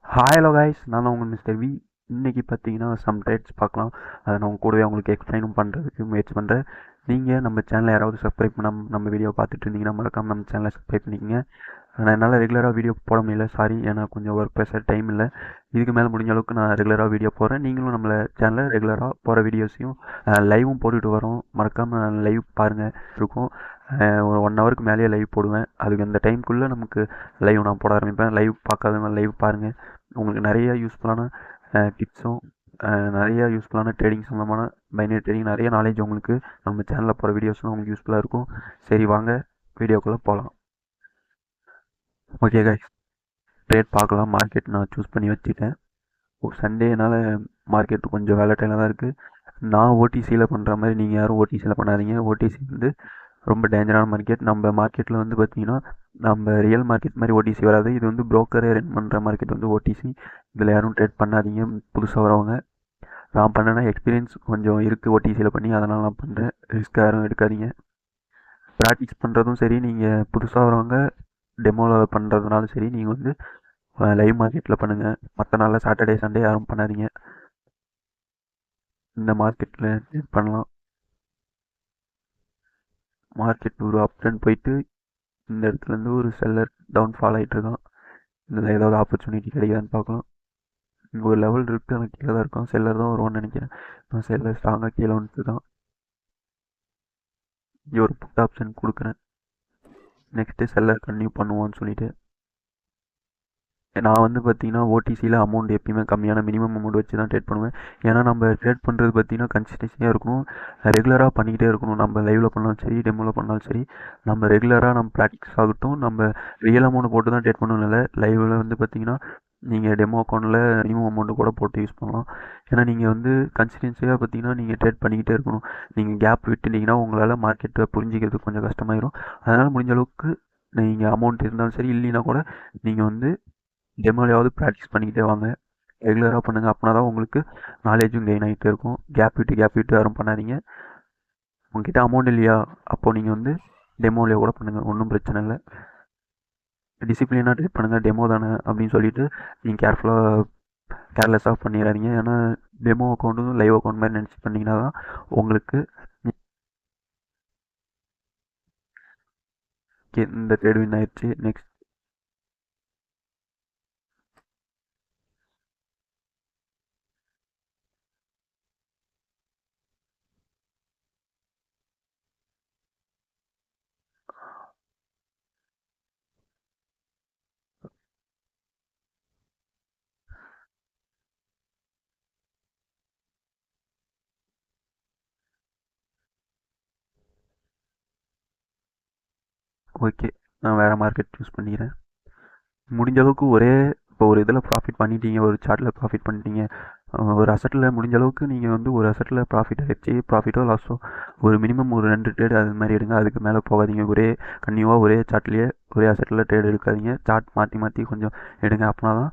Hello guys, நான் தான் உங்கள் மிஸ்டர் வி. இன்றைக்கி பார்த்தீங்கன்னா சம் ட்ரேட்ஸ் பார்க்கலாம். அதை நான் உங்க கூடவே உங்களுக்கு எக்ஸ்பிளைனும் பண்ணுறதுக்கு முயற்சி பண்ணுறேன். நீங்கள் நம்ம சேனலை யாராவது சப்ஸ்கிரைப் பண்ணாமல் நம்ம வீடியோ பார்த்துட்டு இருந்தீங்கன்னா மறக்காமல் நம்ம சேனலை சப்ஸ்கிரைப் பண்ணிக்கங்க. நான் என்னால் ரெகுலராக வீடியோ போட முடியல, சாரி. ஏன்னா கொஞ்சம் ஒர்க் பேச டைம் இல்லை. இதுக்கு மேலே முடிஞ்ச அளவுக்கு நான் ரெகுலராக வீடியோ போடுறேன். நீங்களும் நம்மளை சேனலில் ரெகுலராக போகிற வீடியோஸையும் லைவும் போட்டுட்டு வரோம். மறக்காமல் லைவ் பாருங்கள். இருக்கும் ஒரு 1 ஹவருக்கு மேலேயே லைவ் போடுவேன். அதுக்கு அந்த டைமுக்குள்ளே நமக்கு லைவ் நான் போட ஆரம்பிப்பேன். லைவ் பார்க்காதவங்க லைவ் பாருங்கள். உங்களுக்கு நிறைய யூஸ்ஃபுல்லான டிப்ஸும் நிறைய யூஸ்ஃபுல்லான ட்ரேடிங் சம்மந்தமான பைனரி ட்ரேடிங் நிறைய நாலேஜ் உங்களுக்கு நம்ம சேனலில் போகிற வீடியோஸ்லாம் உங்களுக்கு யூஸ்ஃபுல்லாக இருக்கும். சரி, வாங்க வீடியோக்குள்ளே போகலாம். ஓகே கைஸ், ட்ரேட் பார்க்கலாம். மார்க்கெட் நான் சூஸ் பண்ணி வச்சுட்டேன். சண்டேனால மார்க்கெட் கொஞ்சம் வேலட்டைலாக தான் இருக்குது. நான் ஓடிசியில் பண்ணுற மாதிரி நீங்கள் யாரும் ஓடிசியில் பண்ணாதீங்க. ஓடிசி வந்து ரொம்ப டேஞ்சரான மார்க்கெட். நம்ம மார்க்கெட்டில் வந்து பார்த்திங்கன்னா நம்ம ரியல் மார்க்கெட் மாதிரி ஓடிசி வராது. இது வந்து புரோக்கரே ரன் பண்ணுற மார்க்கெட் வந்து ஓடிசி. இதில் யாரும் ட்ரேட் பண்ணாதீங்க, புதுசாக வரவங்க. நான் பண்ணேன்னா எக்ஸ்பீரியன்ஸ் கொஞ்சம் இருக்குது ஓடிசியில் பண்ணி, அதனால் நான் பண்ணுறேன். ரிஸ்க் யாரும் எடுக்காதீங்க. ப்ராக்டிஸ் பண்ணுறதும் சரி, நீங்கள் புதுசாக வரவங்க டெமோவில் பண்ணுறதுனாலும் சரி, நீங்கள் வந்து லைவ் மார்க்கெட்டில் பண்ணுங்கள். மற்ற நாளில் சாட்டர்டே சண்டே யாரும் பண்ணாதீங்க. இந்த மார்க்கெட்டில் ட்ரேட் பண்ணலாம். மார்க்கெட் ஒரு அப் ட்ரெண்ட் போயிட்டு இந்த இடத்துலேருந்து ஒரு செல்லர் டவுன் ஃபால் ஆகிட்டு இருக்கான். இதில் ஏதாவது ஆப்பர்ச்சுனிட்டி கிடைக்குதான்னு பார்க்கலாம். இங்கே ஒரு லெவல் இருக்குது, ஆனால் கீழே தான் இருக்கும். செல்லர் தான் வருவான்னு நினைக்கிறேன். நான் செல்லர் ஸ்ட்ராங்காக கீழே வந்துட்டு தான் இங்கே ஒரு புட் ஆப்ஷன் கொடுக்குறேன். நெக்ஸ்ட்டு செல்லர் கன்டினியூ பண்ணுவோன்னு சொல்லிட்டு நான் வந்து பார்த்தீங்கன்னா ஓடிசியில் அமௌண்ட் எப்பயுமே கம்மியான மினிமம் அமௌண்ட் வச்சு தான் ட்ரேட் பண்ணுவேன். ஏன்னா நம்ம ட்ரேட் பண்ணுறது பார்த்தீங்கன்னா கன்சிஸ்டன்சியாக இருக்கணும், ரெகுலராக பண்ணிக்கிட்டே இருக்கணும். நம்ம லைவில் பண்ணாலும் சரி, டெமோவில் பண்ணாலும் சரி, நம்ம ரெகுலராக நம்ம ப்ராக்டிஸ் ஆகட்டும். நம்ம ரியல் அமௌண்ட் போட்டு தான் ட்ரேட் பண்ணணும் இல்லை. லைவில் வந்து பார்த்தீங்கன்னா நீங்கள் டெமோ அக்கௌண்ட்டில் மினிமம் அமௌண்ட்டு கூட போட்டு யூஸ் பண்ணலாம். ஏன்னா நீங்கள் வந்து கன்சிஸ்டன்சியாக பார்த்தீங்கன்னா நீங்கள் ட்ரேட் பண்ணிக்கிட்டே இருக்கணும். நீங்கள் கேப் விட்டுட்டீங்கன்னா உங்களால் மார்க்கெட்டை புரிஞ்சிக்கிறதுக்கு கொஞ்சம் கஷ்டமாயிரும். அதனால் முடிஞ்ச அளவுக்கு நீங்கள் அமௌண்ட் இருந்தாலும் சரி, இல்லைன்னா கூட நீங்கள் வந்து டெமோலையாவது ப்ராக்டிஸ் பண்ணிக்கிட்டே வாங்க. ரெகுலராக பண்ணுங்கள். அப்படின்னா தான் உங்களுக்கு நாலேஜும் கெயின் ஆகிட்டே இருக்கும். கேப் விட்டு யாரும் பண்ணாதீங்க. உங்ககிட்ட அமௌண்ட் இல்லையா, அப்போது நீங்கள் வந்து டெமோலையே கூட பண்ணுங்கள், ஒன்றும் பிரச்சனை இல்லை. டிசிப்ளினாக ட்ரேட் பண்ணுங்கள். டெமோ தானே அப்படின்னு சொல்லிட்டு நீங்கள் கேர்லெஸ்ஸாக பண்ணிடாதீங்க. ஏன்னா டெமோ அக்கௌண்ட்டும் லைவ் அக்கௌண்ட் மாதிரி நினச்சி பண்ணிங்கன்னா தான் உங்களுக்கு இந்த ட்ரேட் வின் ஆயிடுச்சு. நெக்ஸ்ட் ஓகே, நான் வேறு மார்க்கெட் சூஸ் பண்ணிக்கிறேன். முடிஞ்ச அளவுக்கு ஒரே இப்போ ஒரு இதில் ப்ராஃபிட் பண்ணிட்டீங்க, ஒரு சார்ட்டில் ப்ராஃபிட் பண்ணிட்டீங்க, ஒரு அசட்டில் முடிஞ்ச அளவுக்கு நீங்கள் வந்து ஒரு அசட்டில் ப்ராஃபிட் ஆகிடுச்சு, ப்ராஃபிட்டோ லாஸோ ஒரு மினிமம் ஒரு 2 ட்ரேடு அது மாதிரி எடுங்க. அதுக்கு மேலே போகாதீங்க. ஒரே கன்னியூவாக ஒரே சார்ட்லேயே ஒரே அசட்டில் ட்ரேட் எடுக்காதீங்க. சார்ட் மாற்றி மாற்றி கொஞ்சம் எடுங்க. அப்படின்னா தான்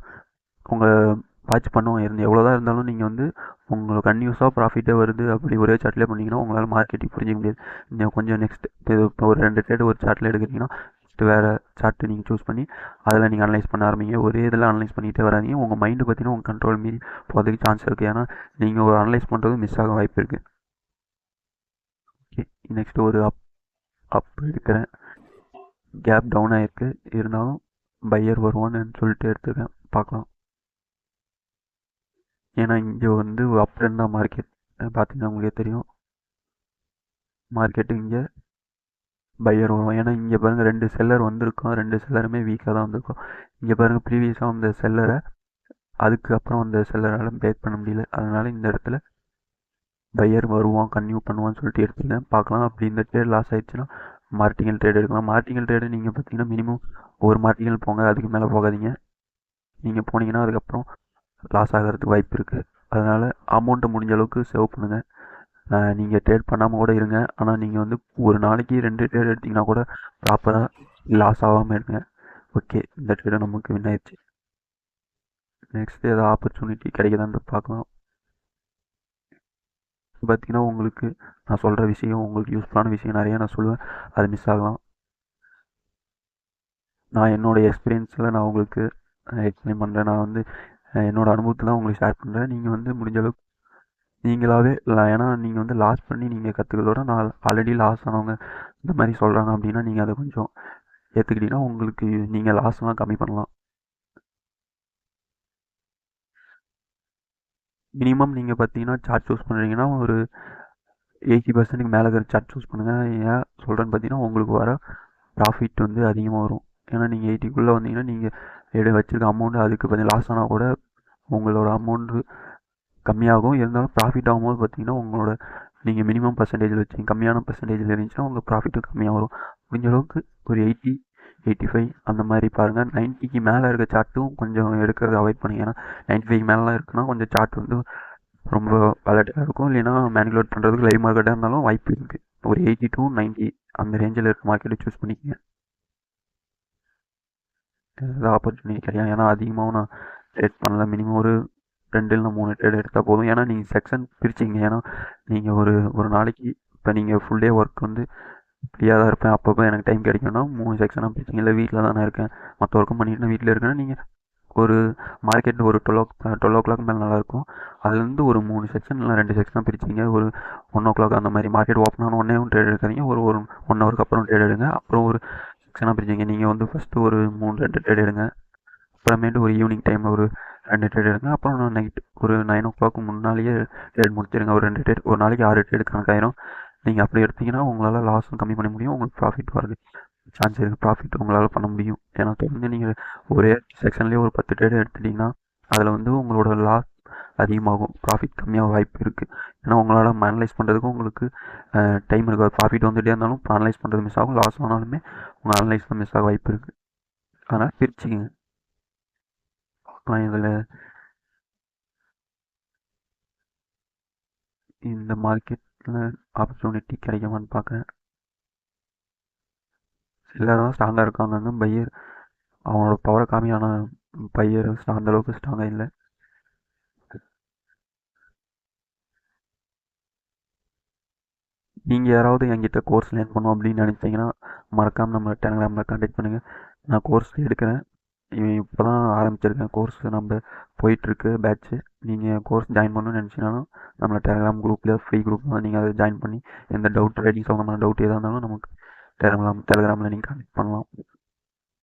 உங்கள் வாட்ச் பண்ணுவோம் இருந்து எவ்வளோ தான் இருந்தாலும் நீங்கள் வந்து உங்களுக்கு கன்யூஸாக ப்ராஃபிட்டே வருது. அப்படி ஒரே சார்ட்லேயே பண்ணிங்கன்னா உங்களால் மார்க்கெட்டிங் புரிஞ்சிக்க முடியாது. நீங்கள் கொஞ்சம் நெக்ஸ்ட் இப்போ ஒரு 2 ட்ரேடு ஒரு சார்ட்டில் எடுக்கிறீங்கன்னா வேறு சார்ட்டு நீங்கள் சூஸ் பண்ணி அதில் நீங்கள் அனலைஸ் பண்ண ஆரம்பிங்க. ஒரே இதில் அனலைஸ் பண்ணிகிட்டே வராதிங்க. உங்கள் மைண்டு பார்த்தீங்கன்னா உங்கள் கண்ட்ரோல் மீறி போகிறதுக்கு சான்ஸ் இருக்குது. ஏன்னா நீங்கள் ஒரு அனலைஸ் பண்ணுறது மிஸ் ஆக வாய்ப்பு இருக்குது. ஓகே, நெக்ஸ்ட்டு ஒரு அப் எடுக்கிறேன். கேப் டவுன் ஆகிருக்கு, இருந்தாலும் பையர் வருவான்னு சொல்லிட்டு எடுத்துருக்கேன். பார்க்கலாம். ஏன்னா இங்கே வந்து அப் ட்ரெண்ட் தான் மார்க்கெட். பார்த்தீங்கன்னா உங்களுக்கே தெரியும். மார்க்கெட்டு இங்கே பையர் வரும். ஏன்னா இங்கே பாருங்கள் 2 செல்லர் வந்திருக்கோம். 2 செல்லருமே வீக்காக தான் வந்திருக்கோம். இங்கே பாருங்கள் ப்ரீவியஸாக வந்த செல்லரை அதுக்கப்புறம் அந்த செல்லரால் பிரேக் பண்ண முடியல. அதனால் இந்த இடத்துல பையர் வருவான், கன்டினியூ பண்ணுவான்னு சொல்லிட்டு எடுத்துருக்கேன். பார்க்கலாம். அப்படி இந்த ட்ரேட் லாஸ் ஆயிடுச்சுன்னா மார்டிங்கல் ட்ரேட் எடுக்கலாம். மார்டிங்கல் ட்ரேடு நீங்கள் பார்த்தீங்கன்னா மினிமம் ஒரு மார்டிங்கல் போங்க, அதுக்கு மேலே போகாதீங்க. நீங்கள் போனீங்கன்னா அதுக்கப்புறம் லாஸ் ஆகிறதுக்கு வாய்ப்பு இருக்குது. அதனால் அமௌண்ட்டை முடிஞ்ச அளவுக்கு சேவ் பண்ணுங்கள். நீங்கள் ட்ரேட் பண்ணாமல் கூட இருங்க, ஆனால் நீங்கள் வந்து ஒரு நாளைக்கு 2 ட்ரேட் எடுத்திங்கன்னா கூட ப்ராப்பராக லாஸ் ஆகாமல் இருங்க. ஓகே, இந்த ட்ரேடு நமக்கு வின் ஆயிடுச்சு. நெக்ஸ்ட்டு ஏதாவது ஆப்பர்ச்சுனிட்டி கிடைக்குதான்னு பார்க்கலாம். பார்த்தீங்கன்னா உங்களுக்கு நான் சொல்கிற விஷயம் உங்களுக்கு யூஸ்ஃபுல்லான விஷயம் நிறையா நான் சொல்லுவேன், அது மிஸ் ஆகலாம். நான் என்னோடய எக்ஸ்பீரியன்ஸில் நான் உங்களுக்கு எக்ஸ்பிளைன் பண்ணுறேன். நான் வந்து என்னோட அனுபவத்தை தான் உங்களுக்கு ஷேர் பண்ணுறேன். நீங்கள் வந்து முடிஞ்ச அளவுக்கு நீங்களாவே ஏன்னா நீங்கள் வந்து லாஸ் பண்ணி நீங்கள் கற்றுக்கிறதோட நான் ஆல்ரெடி லாஸ் ஆனவங்க இந்த மாதிரி சொல்கிறாங்க அப்படின்னா நீங்கள் அதை கொஞ்சம் ஏற்றுக்கிட்டீங்கன்னா உங்களுக்கு நீங்கள் லாஸ்லாம் கம்மி பண்ணலாம். மினிமம் நீங்கள் பார்த்தீங்கன்னா சார்ட் சூஸ் பண்ணுறீங்கன்னா ஒரு 80% மேலே இருக்கிற சார்ட் சூஸ் பண்ணுங்கள். ஏன் சொல்கிறேன்னு பார்த்தீங்கன்னா உங்களுக்கு வர ப்ராஃபிட் வந்து அதிகமாக வரும். ஏன்னா நீங்கள் 80க்குள்ளே வந்தீங்கன்னா நீங்கள் வச்சுருக்க அமௌண்ட்டு அதுக்கு கொஞ்சம் லாஸ் ஆனால் கூட உங்களோட அமௌண்ட்டு கம்மியாகும். இருந்தாலும் ப்ராஃபிட் ஆகும்போது பார்த்தீங்கன்னா உங்களோட நீங்கள் மினிமம் பர்சன்டேஜில் வச்சிங்க கம்மியான பர்சன்டேஜில் இருந்துச்சுன்னா உங்கள் ப்ராஃபிட்டும் கம்மியாக வரும். முடிஞ்ச அளவுக்கு ஒரு 80, 85 அந்த மாதிரி பாருங்கள். 90க்கு மேலே இருக்க சார்ட்டும் கொஞ்சம் எடுக்கிறத அவாய்ட் பண்ணுங்க. ஏன்னா 95 மேலாம் இருக்குன்னா கொஞ்சம் சார்ட் வந்து ரொம்ப வாலட்டிலாக இருக்கும். இல்லைன்னா மேனிகுலேட் பண்ணுறதுக்கு லைவ் மார்க்கெட்டாக இருந்தாலும் வாய்ப்பு இருக்குது. ஒரு 80 to 90 அந்த ரேஞ்சில் இருக்க மார்க்கெட்டை சூஸ் பண்ணிக்கங்க. ஏதாவது ஆப்பர்ச்சுனிட்டி கிடையாது. ஏன்னா அதிகமாகவும் நான் ட்ரேட் பண்ணல. மினிமம் ஒரு 2 இல்லைனா 3 ட்ரேட் எடுத்தால் போதும். ஏன்னா நீங்கள் செக்ஷன் பிரிச்சிங்க. ஏன்னா நீங்கள் ஒரு ஒரு நாளைக்கு இப்போ நீங்கள் ஃபுல் டே ஒர்க் வந்து ஃப்ரீயாக தான் இருப்பேன், அப்பப்போ எனக்கு டைம் கிடைக்கும்னா 3 செக்ஷனாக பிரிச்சிங்க. இல்லை வீட்டில் தானே இருக்கேன், மற்ற ஒர்க்கும் பண்ணிட்டு வீட்டில் இருக்கேன்னா நீங்கள் ஒரு மார்க்கெட் ஒரு 12 o'clock மேலே நல்லாயிருக்கும். அதுலேருந்து ஒரு 3 செக்ஷன் இல்லை 2 செக்ஷனாக பிரிச்சிங்க. ஒரு 1 o'clock அந்த மாதிரி மார்க்கெட் ஓப்பன் ஆன உடனே ட்ரேட் எடுக்காதீங்க. ஒரு ஒரு 1 ஹவருக்கு அப்புறம் ட்ரேட் எடுங்க. அப்புறம் ஒரு செக்ஷனாக பிரிச்சிங்க. நீங்கள் வந்து ஃபஸ்ட்டு ஒரு 2 ட்ரேட் எடுங்க. அப்புறமேட்டு ஒரு ஈவினிங் டைமில் ஒரு 2 ட்ரேட் எடுங்க. அப்புறம் நைட் ஒரு 9 o'clock முன்னாலேயே ட்ரேட் முடிச்சிடுங்க. ஒரு 2 ட்ரேட் ஒரு நாளைக்கு 6 ட்ரேட் கணக்காயிரும். நீங்கள் அப்படி எடுத்தீங்கன்னா உங்களால் லாஸும் கம்மி பண்ண முடியும். உங்களுக்கு ப்ராஃபிட் வரது சான்ஸ் இருக்குது. ப்ராஃபிட் உங்களால் பண்ண முடியும். ஏன்னா தொடர்ந்து நீங்கள் ஒரே செக்ஷன்லேயே ஒரு 10 ட்ரேட் எடுத்துட்டிங்கன்னா அதில் வந்து உங்களோட லாஸ் அதிகமாகும், ப்ராஃபிட் கம்மியாக வாய்ப்பு இருக்குது. ஏன்னா உங்களால் அனலைஸ் பண்ணுறதுக்கும் உங்களுக்கு டைம் இருக்காது. ப்ராஃபிட் வந்துகிட்டே இருந்தாலும் அனலைஸ் பண்ணுறது மிஸ் ஆகும். லாஸ் ஆனாலுமே உங்கள் அனலைஸில் மிஸ் ஆக வாய்ப்பு இருக்குது. அதனால் பிரிச்சுங்க. பார்க்கலாம் இதில் இந்த மார்க்கெட்டில் ஆப்பர்ச்சுனிட்டி கிடைக்குமான்னு பார்க்குறேன். சிலர் தான் ஸ்ட்ராங்காக இருக்காங்க. பையர் அவங்களோட பவரை காமியான பையர் அந்தளவுக்கு ஸ்ட்ராங்காக இல்லை. நீங்கள் யாராவது என்கிட்ட கோர்ஸ் லேர்ன் பண்ணணும் அப்படின்னு நினச்சிங்கன்னா மறக்காமல் நம்ம டெலகிராமில் கான்டாக்ட் பண்ணுங்கள். நான் கோர்ஸ் எடுக்கிறேன். இப்போ தான் ஆரம்பிச்சிருக்கேன் கோர்ஸ். நம்ம போயிட்டுருக்கு பேட்ச்சு. நீங்கள் கோர்ஸ் ஜாயின் பண்ணணும்னு நினச்சினாலும் நம்ம டெலகிராம் குரூப்பில் ஃப்ரீ குரூப் தான். நீங்கள் அதை ஜாயின் பண்ணி எந்த டவுட் ட்ரேடிங் சம்மந்தமான டவுட் எதாக இருந்தாலும் நமக்கு டெலகிராமில் நீங்கள் கான்டாக்ட் பண்ணலாம்.